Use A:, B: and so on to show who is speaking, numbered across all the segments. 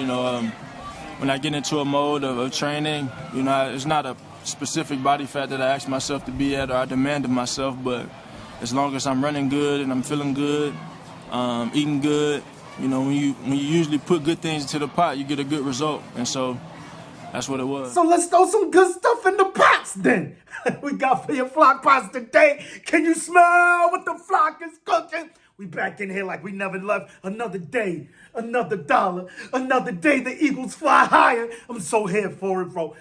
A: When I get into a mode of training, it's not a specific body fat that I ask myself to be at or I demand of myself, but as long as I'm running good and I'm feeling good, eating good, when you usually put good things into the pot, you get a good result. And so that's what it was.
B: So let's throw some good stuff in the pots then. We got for your flock pots today. Can you smell what the flock is cooking? We back in here like we never left. Another day, another dollar, another day the Eagles fly higher. I'm so here for it, bro.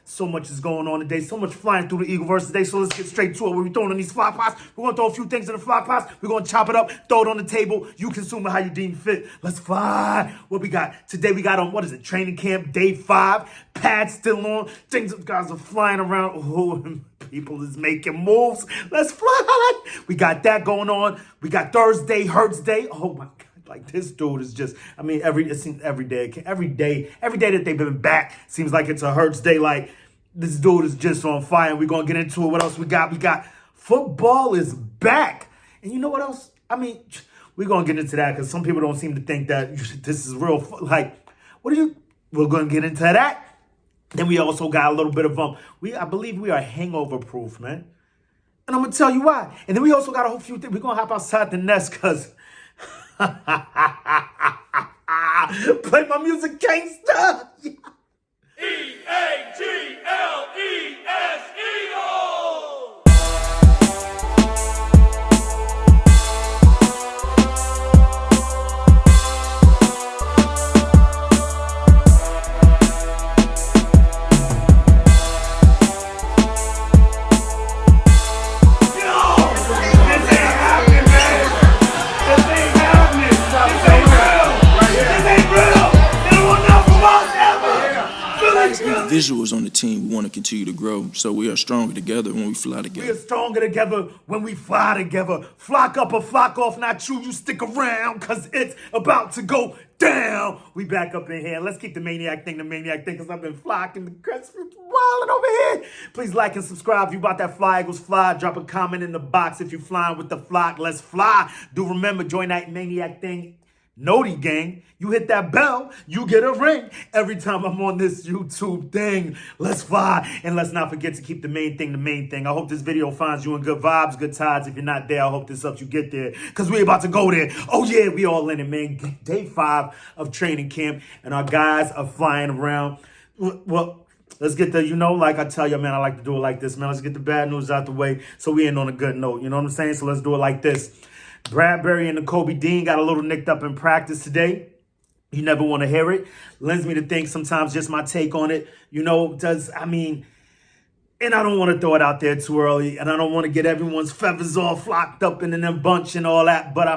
B: So much is going on today. So much flying through the Eagleverse today. So let's get straight to it. We're throwing in these flock pots. We're going to throw a few things in the flock pots. We're going to chop it up, throw it on the table. You consume it how you deem fit. Let's fly. What we got? Today we got on, training camp, day 5. Pads still on. Things guys are flying around. Oh, people is making moves. Let's fly. We got that going on. We got Thursday, Hurts Day. Oh, my God. Like, this dude is just, it seems every day that they've been back seems like it's a Hurts Day. Like, this dude is just on fire. And we're going to get into it. What else we got? We got football is back. And you know what else? We're going to get into that because some people don't seem to think that this is real. Like, we're going to get into that. Then we also got a little bit of, I believe we are hangover proof, man. And I'm going to tell you why. And then we also got a whole few things. We're going to hop outside the nest because play my music, gangsta.
C: E-A-G-L-E-S-E-O.
A: Visuals on the team, we want to continue to grow, so we are stronger together when we fly together.
B: We are stronger together when we fly together. Flock up or flock off, not you stick around, because it's about to go down. We back up in here. Let's keep the maniac thing, because I've been flocking the crest wilding over here. Please like and subscribe if you bought that Fly Eagles Fly. Drop a comment in the box if you're flying with the flock. Let's fly. Do remember, join that maniac thing. Noti gang, you hit that bell, you get a ring every time I'm on this YouTube thing. Let's fly. And let's not forget to keep the main thing. I hope this video finds you in good vibes, good tides. If you're not there, I hope this helps you get there because we're about to go there. Oh, yeah, we all in it, man. Day 5 of training camp and our guys are flying around. Well, let's get the, like I tell you, man, I like to do it like this, man. Let's get the bad news out the way so we end on a good note. You know what I'm saying? So let's do it like this. Bradbury and Nakobe Dean got a little nicked up in practice today. You never want to hear it. Lends me to think sometimes just my take on it, and I don't want to throw it out there too early, and I don't want to get everyone's feathers all flocked up and in them bunch and all that, but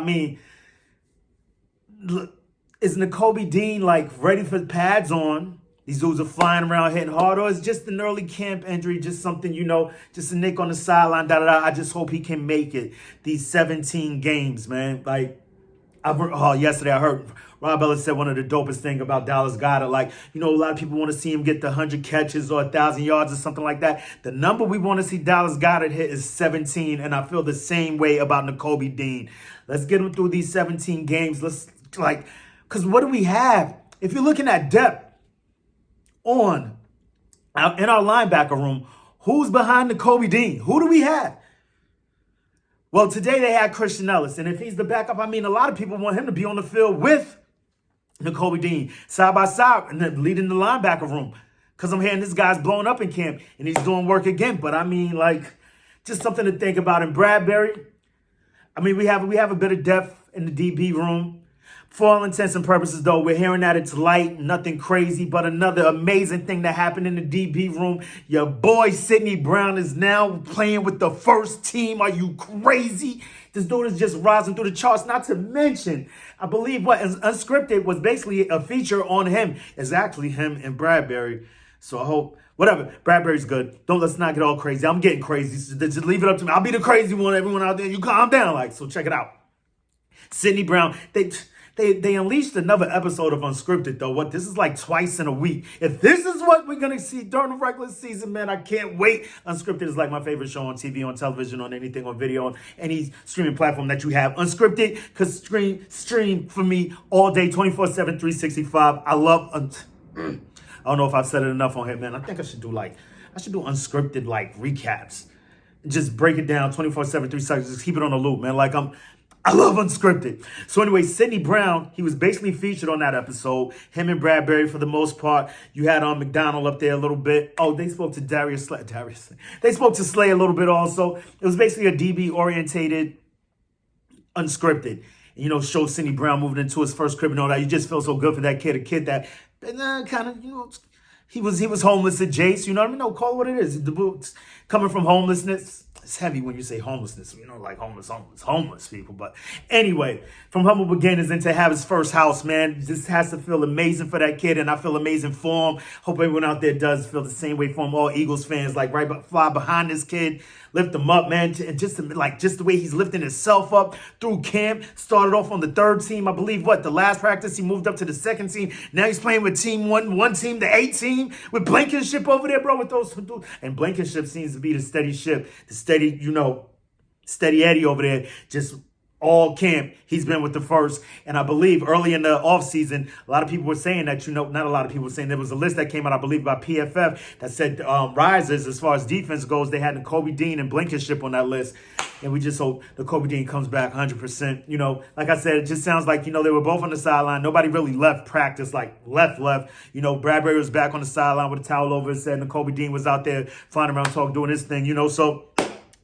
B: look, is Nakobe Dean, ready for pads on? These dudes are flying around hitting hard, or it's just an early camp injury, just something, just a nick on the sideline, da-da-da. I just hope he can make it. These 17 games, man. Yesterday I heard Rob Ellis said one of the dopest thing about Dallas Goedert. A lot of people want to see him get the 100 catches or 1,000 yards or something like that. The number we want to see Dallas Goedert hit is 17, and I feel the same way about Nakobe Dean. Let's get him through these 17 games. Because what do we have? If you're looking at depth, in our linebacker room, who's behind Nakobe Dean? Who do we have? Well, today they had Christian Ellis, and if he's the backup, a lot of people want him to be on the field with Nakobe Dean, side by side, and then leading the linebacker room. Because I'm hearing this guy's blowing up in camp, and he's doing work again. But just something to think about. In Bradbury, we have a bit of depth in the DB room. For all intents and purposes, though, we're hearing that it's light, nothing crazy, but another amazing thing that happened in the DB room. Your boy Sidney Brown is now playing with the first team. Are you crazy? This dude is just rising through the charts. Not to mention, I believe what is Unscripted was basically a feature on him. It's actually him and Bradbury. So I hope, whatever, Bradbury's good. Let's not get all crazy. I'm getting crazy. So just leave it up to me. I'll be the crazy one. Everyone out there, you calm down. So check it out. Sidney Brown, They unleashed another episode of Unscripted, though. What, this is like twice in a week. If this is what we're going to see during the regular season, man, I can't wait. Unscripted is like my favorite show on TV, on television, on anything, on video, on any streaming platform that you have. Unscripted could stream for me all day, 24/7, 365. I love... I don't know if I've said it enough on here, man. I think I should do unscripted, like, recaps. Just break it down 24/7, 365. Just keep it on the loop, man. Like, I love Unscripted. So anyway, Sidney Brown, he was basically featured on that episode. Him and Bradbury for the most part. You had McDonald up there a little bit. Oh, they spoke to Darius Slay. They spoke to Slay a little bit also. It was basically a DB-orientated Unscripted. You know, showed Sidney Brown moving into his first crib and all that. You just feel so good for that kid. A kid that kind of, you know, he was homeless at Jace. You know what I mean? No, call it what it is. The boots coming from homelessness. It's heavy when you say homelessness, you know, like homeless people. But anyway, from humble beginnings and to have his first house, man, this has to feel amazing for that kid. And I feel amazing for him. Hope everyone out there does feel the same way for him. All Eagles fans, like fly behind this kid, lift him up, man. And just the way he's lifting himself up through camp. Started off on the third team, I believe. The last practice he moved up to the second team. Now he's playing with team one team, the 8 team, with Blankenship over there, bro. With those dudes. And Blankenship seems to be the steady ship, the steady Eddie over there, just all camp. He's been with the first. And I believe early in the offseason, a lot of people were saying that, not a lot of people were saying, there was a list that came out, I believe, by PFF that said risers as far as defense goes. They had Kobe Dean and Blankenship on that list. And we just hope the Kobe Dean comes back 100%. You know, like I said, it just sounds like, they were both on the sideline. Nobody really left practice, like left. You know, Bradbury was back on the sideline with a towel over his head, and Kobe Dean was out there flying around talking, doing his thing, So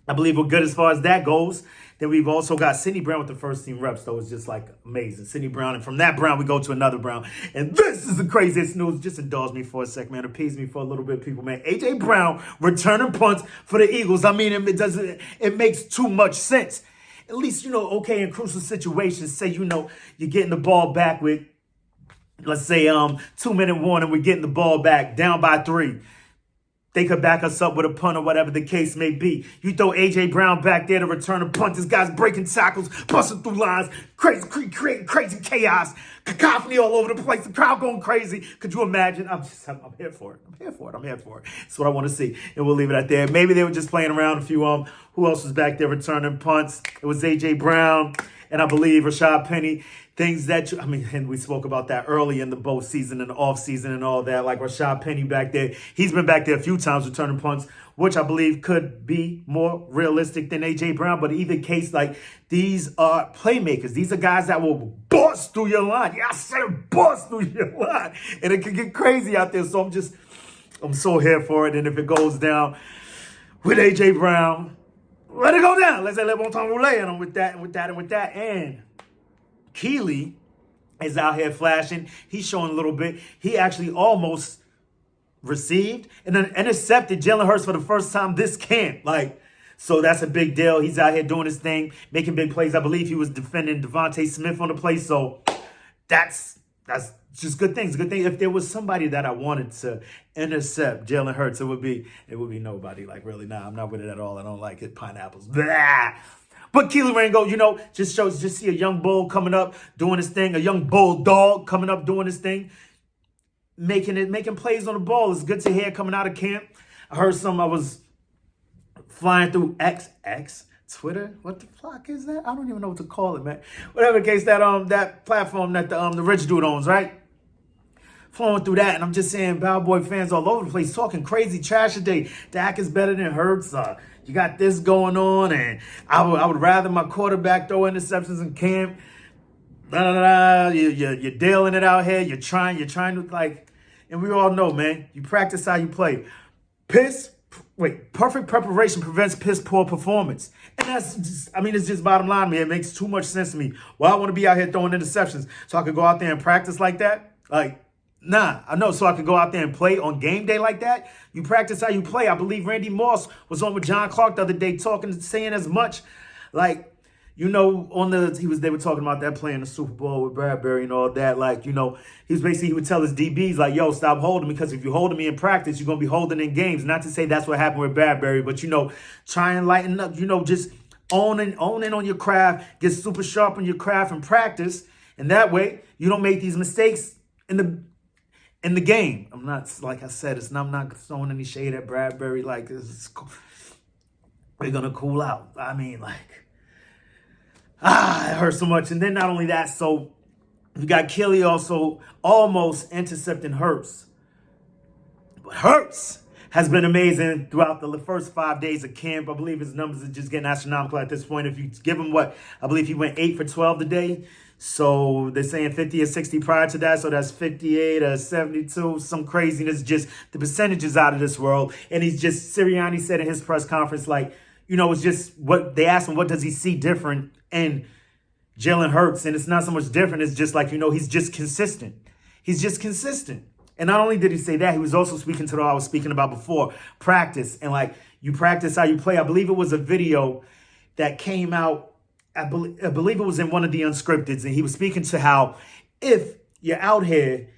B: I believe we're good as far as that goes. Then we've also got Sidney Brown with the first team reps, though. It's just like amazing. Sidney Brown. And from that Brown, we go to another Brown. And this is the craziest news. Just indulge me for a sec, man. Appease me for a little bit, people, man. A.J. Brown returning punts for the Eagles. I mean, it makes too much sense. At least, okay, in crucial situations, say, you're getting the ball back with, let's say, 2-minute warning. We're getting the ball back down by 3. They could back us up with a punt or whatever the case may be. You throw A.J. Brown back there to return a punt. This guy's breaking tackles, busting through lines, creating crazy chaos, cacophony all over the place, the crowd going crazy. Could you imagine? I'm here for it. I'm here for it. That's what I want to see. And we'll leave it at that. Maybe they were just playing around a few. Who else was back there returning punts? It was A.J. Brown and I believe Rashad Penny. Things that, and we spoke about that early in the both season and the off season and all that, like Rashad Penny back there. He's been back there a few times returning punts, which I believe could be more realistic than A.J. Brown. But either case, like, these are playmakers. These are guys that will bust through your line. Yeah, I said bust through your line. And it can get crazy out there. So I'm so here for it. And if it goes down with A.J. Brown, let it go down. Let's say let one time roulette on with that. And Keely is out here flashing. He's showing a little bit. He actually almost received and then intercepted Jalen Hurts for the first time this camp. So that's a big deal. He's out here doing his thing, making big plays. I believe he was defending Devontae Smith on the play. So that's just good things. Good thing. If there was somebody that I wanted to intercept Jalen Hurts, it would be nobody. Like, really, nah, I'm not with it at all. I don't like it. Pineapples. Blah. But Keely Rango, just see a young bull coming up, doing his thing, a young bulldog coming up, doing his thing, making plays on the ball. It's good to hear coming out of camp. I heard I was flying through X, Twitter. What the fuck is that? I don't even know what to call it, man. Whatever the case, that platform that the rich dude owns, right? Flowing through that, and I'm just saying, Cowboy fans all over the place talking crazy trash today. Dak is better than Hurts. You got this going on, and I would rather my quarterback throw interceptions in camp. You're dealing it out here. You're trying to and we all know, man. You practice how you play. Perfect preparation prevents piss poor performance, and that's it's just bottom line, man. It makes too much sense to me. Well, I want to be out here throwing interceptions so I could go out there and practice like that, Nah, I know. So I could go out there and play on game day like that. You practice how you play. I believe Randy Moss was on with John Clark the other day saying as much. They were talking about that playing the Super Bowl with Bradbury and all that. He would tell his DBs, yo, stop holding me, because if you're holding me in practice, you're going to be holding in games. Not to say that's what happened with Bradbury, but, try and lighten up, just own in on your craft, get super sharp on your craft in practice. And that way, you don't make these mistakes in the game. I'm not, like I said, I'm not throwing any shade at Bradbury. Like, we're going to cool out. I mean, like, it hurts so much. And then not only that, so you got Kelly also almost intercepting Hurts. But Hurts has been amazing throughout the first 5 days of camp. I believe his numbers are just getting astronomical at this point. If you give him what, I believe he went 8 for 12 today. So they're saying 50 or 60 prior to that. So that's 58 or 72, some craziness. Just the percentages out of this world. And Sirianni said in his press conference, like, it's just what they asked him, what does he see different in Jalen Hurts? And it's not so much different. It's just like, he's just consistent. He's just consistent. And not only did he say that, he was also speaking to what I was speaking about before, practice. And like, you practice how you play. I believe it was a video that came out. I believe it was in one of the unscripteds. And he was speaking to how if you're out here,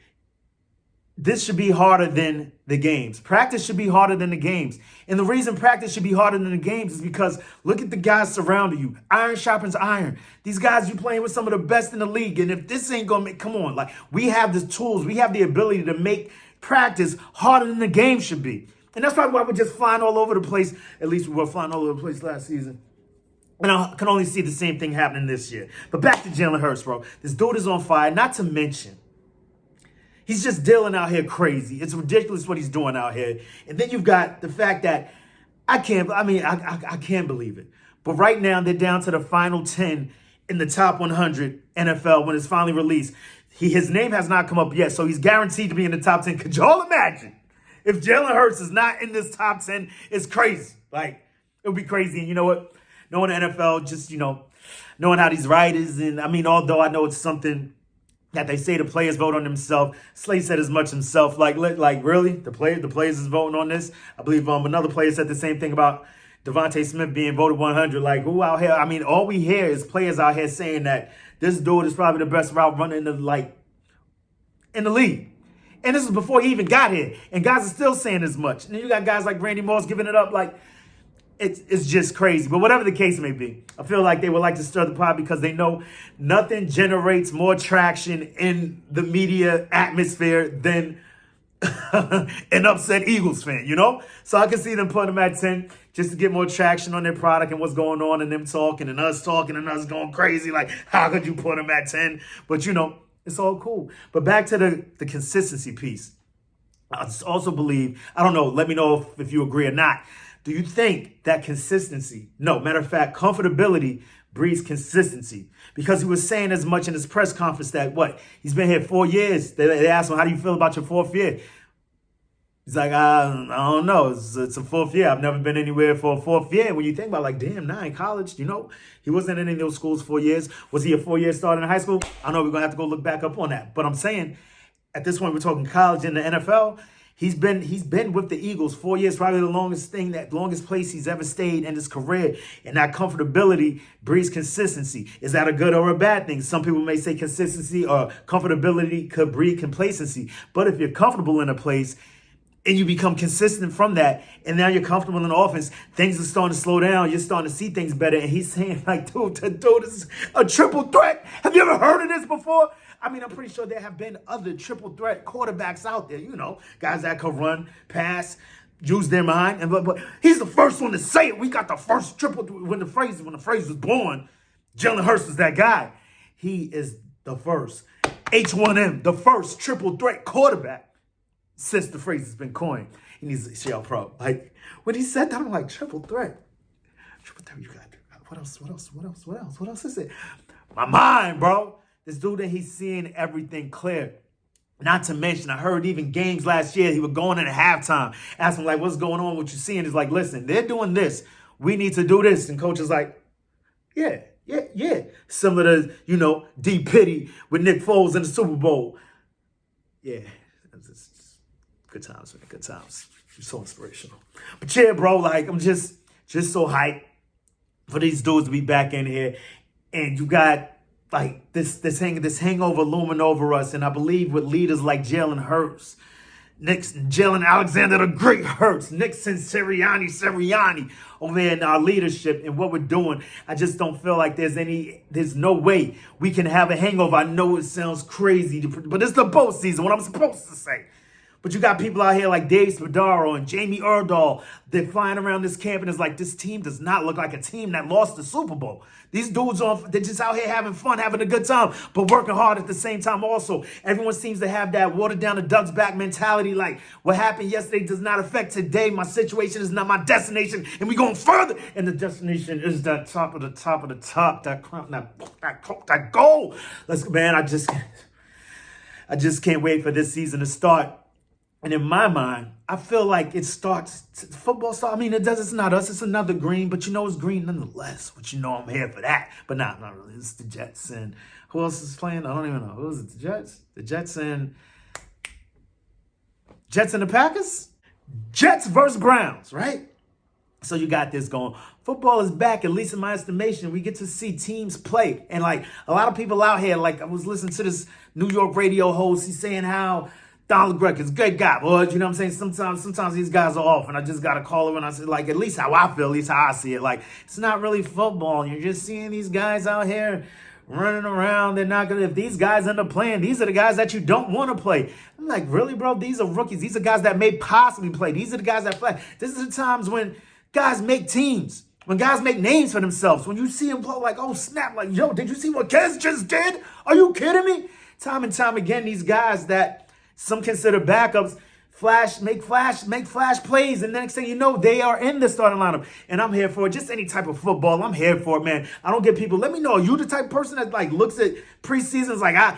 B: this should be harder than the games. Practice should be harder than the games. And the reason practice should be harder than the games is because look at the guys surrounding you. Iron sharpens iron. These guys, you playing with some of the best in the league. And if this ain't going to come on. Like, we have the tools. We have the ability to make practice harder than the game should be. And that's probably why we're just flying all over the place. At least we were flying all over the place last season. And I can only see the same thing happening this year. But back to Jalen Hurts, bro. This dude is on fire. Not to mention, he's just dealing out here crazy. It's ridiculous what he's doing out here. And then you've got the fact that I can't believe it. But right now, they're down to the final 10 in the top 100 NFL when it's finally released. His name has not come up yet, so he's guaranteed to be in the top 10. Could y'all imagine if Jalen Hurts is not in this top 10? It's crazy. Like, it would be crazy. And you know what? Knowing the NFL, just, knowing how these writers, and although I know it's something that they say the players vote on themselves. Slay said as much himself. Like really? The players is voting on this? I believe another player said the same thing about Devontae Smith being voted 100. Like, who out here? All we hear is players out here saying that this dude is probably the best route runner in the league. And this is before he even got here. And guys are still saying as much. And then you got guys like Randy Moss giving it up. Like, it's just crazy. But whatever the case may be, I feel like they would like to stir the pot because they know nothing generates more traction in the media atmosphere than an upset Eagles fan, So I can see them putting them at 10 just to get more traction on their product and what's going on and them talking and us going crazy. Like, how could you put them at 10? But, it's all cool. But back to the consistency piece. I also believe, I don't know, let me know if you agree or not. Do you think that consistency, no, matter of fact, comfortability breeds consistency? Because he was saying as much in his press conference that, he's been here 4 years. They asked him, how do you feel about your 4th year? He's like, I don't know. It's a 4th year. I've never been anywhere for a 4th year. When you think about in college, he wasn't in any of those schools 4 years. Was he a 4-year starter in high school? I know we're going to have to go look back up on that. But I'm saying, at this point, we're talking college and the NFL. He's been with the Eagles 4 years, probably the longest place he's ever stayed in his career. And that comfortability breeds consistency. Is that a good or a bad thing? Some people may say consistency or comfortability could breed complacency. But if you're comfortable in a place and you become consistent from that, and now you're comfortable in the offense, things are starting to slow down. You're starting to see things better. And he's saying, like, dude, this is a triple threat. Have you ever heard of this before? I'm pretty sure there have been other triple threat quarterbacks out there, guys that could run, pass, use their mind. But he's the first one to say it. We got the first triple when the phrase was born. Jalen Hurts is that guy. He is the first H1M, the first triple threat quarterback since the phrase has been coined. He needs to shell pro. Like, when he said that, I'm like, triple threat. Triple threat, you got what else is it? My mind, bro. This dude that he's seeing everything clear. Not to mention, I heard even games last year, he was going in at halftime. Ask him, like, what's going on? What you seeing? He's like, listen, they're doing this. We need to do this. And coach is like, yeah. Similar to, D. Pitty with Nick Foles in the Super Bowl. Yeah. It's good times, man. Good times. It's so inspirational. But yeah, bro, like, I'm just so hyped for these dudes to be back in here. And you got, like, this hangover looming over us. And I believe with leaders like Jalen Hurts, Nick Jalen Alexander the Great hurts. Nick Sirianni over there in our leadership and what we're doing. I just don't feel like there's no way we can have a hangover. I know it sounds crazy, but it's the postseason, what I'm supposed to say. But you got people out here like Dave Spadaro and Jamie Erdahl. They're flying around this camp and it's like, this team does not look like a team that lost the Super Bowl. These dudes, they're just out here having fun, having a good time, but working hard at the same time also. Everyone seems to have that watered down the Doug's back mentality, like what happened yesterday does not affect today. My situation is not my destination, and we going further. And the destination is that top of the top of the top, that goal. Man, I just can't wait for this season to start. And in my mind, I feel like football starts. I mean, it's not us, it's another green, but it's green nonetheless. But I'm here for that. But not really. It's the Jets. And who else is playing? I don't even know. Who is it? The Jets? The Jets and the Packers? Jets versus Browns, right? So you got this going. Football is back, at least in my estimation. We get to see teams play. And like a lot of people out here, like I was listening to this New York radio host, he's saying how Donald Gregg is a good guy, boy. You know what I'm saying? Sometimes these guys are off, and I just got to call him and I said, like, at least how I feel, at least how I see it. Like, it's not really football. You're just seeing these guys out here running around. They're not going to, if these guys end up playing, these are the guys that you don't want to play. I'm like, really, bro? These are rookies. These are guys that may possibly play. These are the guys that play. This is the times when guys make teams. When guys make names for themselves. When you see them play, like, oh, snap. Like, yo, did you see what Kez just did? Are you kidding me? Time and time again, these guys that some consider backups, make flash plays, and the next thing you know, they are in the starting lineup. And I'm here for it. Just any type of football, I'm here for it, man. I don't get people. Let me know. Are you the type of person that like looks at preseasons like, I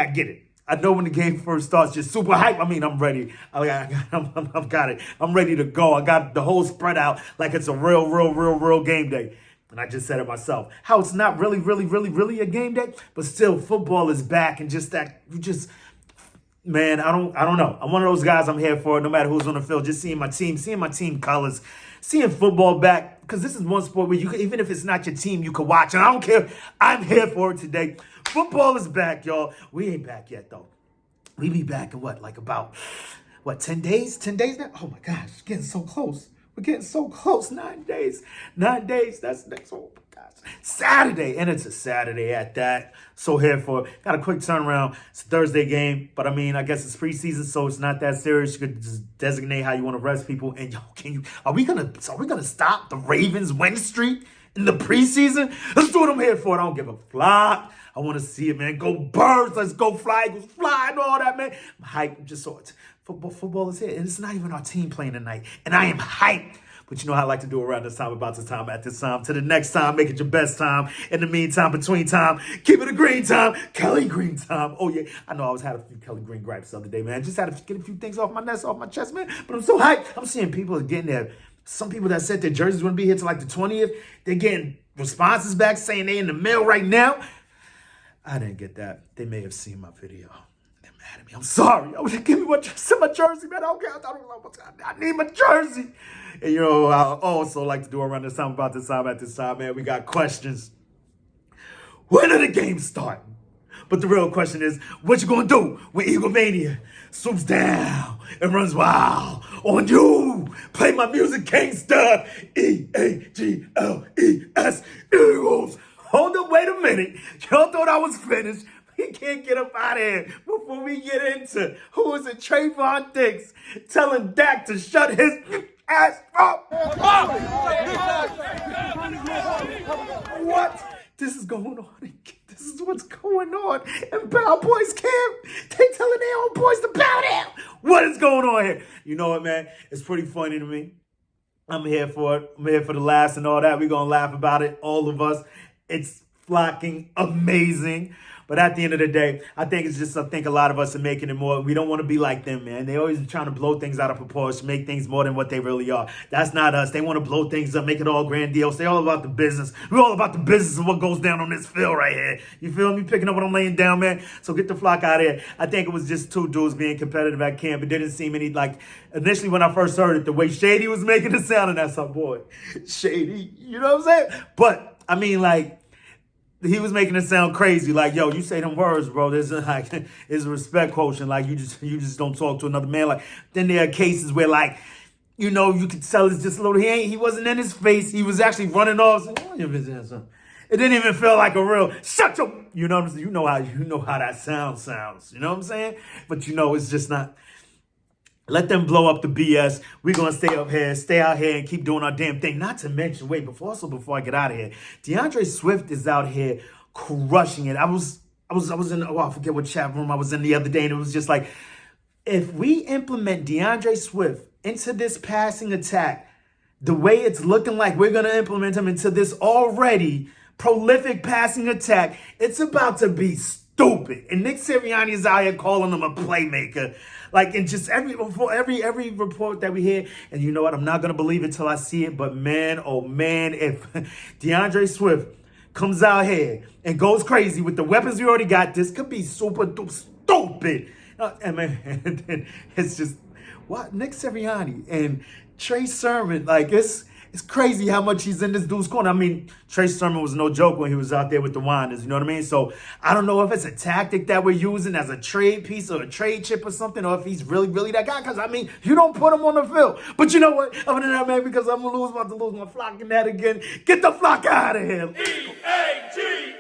B: get it. I know when the game first starts, just super hype. I mean, I'm ready. I've got it. I'm ready to go. I got the whole spread out like it's a real game day. And I just said it myself. How it's not really a game day, but still football is back, and just that man, I don't know. I'm one of those guys. I'm here for it, no matter who's on the field. Just seeing my team colors, seeing football back, because this is one sport where even if it's not your team, you can watch. And I don't care. I'm here for it today. Football is back, y'all. We ain't back yet, though. We be back in about 10 days? 10 days now? Oh my gosh, it's getting so close. We're getting so close. 9 days. 9 days. That's next. Oh my gosh. Saturday. And it's a Saturday at that. So here for it. Got a quick turnaround. It's a Thursday game. But I mean, I guess it's preseason, so it's not that serious. You could just designate how you want to rest people. And are we gonna stop the Ravens win streak in the preseason? Let's do what I'm here for. I don't give a flop. I want to see it, man. Go Birds. Let's go fly. Eagles fly and all that, man. I'm hyped. I'm just so football is here. And it's not even our team playing tonight. And I am hyped. But you know how I like to do around this time, about this time, at this time. To the next time, make it your best time. In the meantime, between time, keep it a green time. Kelly Green time. Oh, yeah. I know I had a few Kelly Green gripes the other day, man. Just had to get a few things off my chest, man. But I'm so hyped. I'm seeing people getting there. Some people that said their jerseys wouldn't be here till like the 20th. They're getting responses back saying they in the mail right now. I didn't get that. They may have seen my video. They're mad at me. I'm sorry. I would give me my jersey, man. I don't care. I need my jersey. And I also like to do around this time, about this time, at this time, man. We got questions. When do the games start? But the real question is, what you gonna do when Eagle Mania swoops down and runs wild on you? Play my music, gangsta. Eagles. Eagles. Hold up, wait a minute. Y'all thought I was finished. We can't get up out of here before we get into who is it, Trevon Diggs telling Dak to shut his ass up. What? This is going on. This is what's going on in Bow Boys camp. They telling their own boys to bow down. What is going on here? You know what, man? It's pretty funny to me. I'm here for it. I'm here for the laughs and all that. We're going to laugh about it, all of us. It's flocking amazing. But at the end of the day, I think a lot of us are making it more. We don't want to be like them, man. They always trying to blow things out of proportion, make things more than what they really are. That's not us. They want to blow things up, make it all grandiose. They're all about the business. We're all about the business of what goes down on this field right here. You feel me? Picking up what I'm laying down, man. So get the flock out of here. I think it was just two dudes being competitive at camp. It didn't seem any, initially when I first heard it, the way Shady was making it sound, and that's our boy, Shady. You know what I'm saying? But, I mean, he was making it sound crazy. Like, yo, you say them words, bro. There's a respect quotient. Like, you just don't talk to another man. Like, then there are cases where, like, you know, you could tell it's just a little. He wasn't in his face. He was actually running off. Saying, it didn't even feel like a real shut up. You know what I'm saying? You know how that sounds. You know what I'm saying? But you know, it's just not. Let them blow up the BS. We're gonna stay out here, and keep doing our damn thing. Not to mention, before I get out of here, DeAndre Swift is out here crushing it. I was in, I forget what chat room I was in the other day, and it was just like, if we implement DeAndre Swift into this passing attack, the way it's looking like we're gonna implement him into this already prolific passing attack, it's about to be stupid. And Nick Sirianni is out here calling him a playmaker. Like, in just every report that we hear, and you know what, I'm not going to believe it till I see it, but man, oh man, if DeAndre Swift comes out here and goes crazy with the weapons we already got, this could be super stupid. And man, it's just, what, Nick Sirianni and Trey Sermon, like, it's crazy how much he's in this dude's corner. I mean, Trey Sermon was no joke when he was out there with the Winders, you know what I mean? So I don't know if it's a tactic that we're using as a trade piece or a trade chip or something, or if he's really, really that guy. Because, I mean, you don't put him on the field. But you know what? Other than that, man, because I'm about to lose my flock in that again. Get the flock out of here.
C: EAG!